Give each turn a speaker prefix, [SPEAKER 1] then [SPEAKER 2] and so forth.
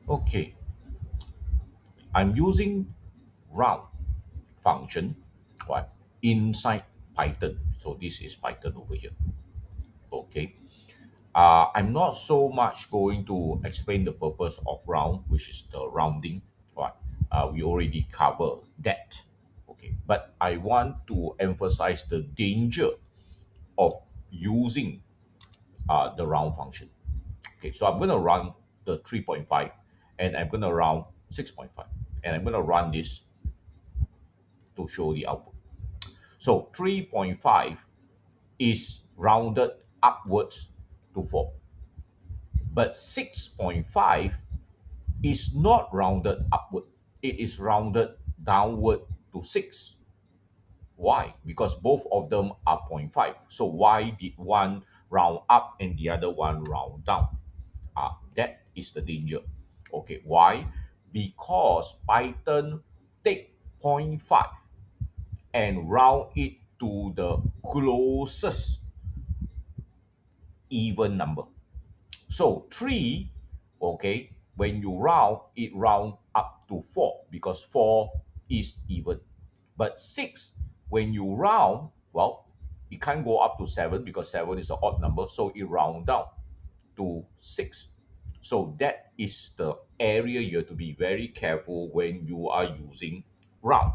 [SPEAKER 1] Okay, I'm using round function, right, inside Python. So this is Python over here. Okay. I'm not so much going to explain the purpose of round, which is the rounding. Right. We already covered that. Okay. But I want to emphasize the danger of using the round function. Okay. So I'm going to run the 3.5 and I'm going to round 6.5. And I'm going to run this to show the output. So 3.5 is rounded upwards to 4. But 6.5 is not rounded upward. It is rounded downward to 6. Why? Because both of them are zero point 0.5. So why did one round up and the other one round down? That is the danger. Okay, why? Because Python take zero point 0.5 and round it to the closest even number. So 3, okay, when you round, it round up to 4 because 4 is even. But 6, when you round, well, it can't go up to 7 because 7 is an odd number, so it round down to 6. So that is the area you have to be very careful when you are using round.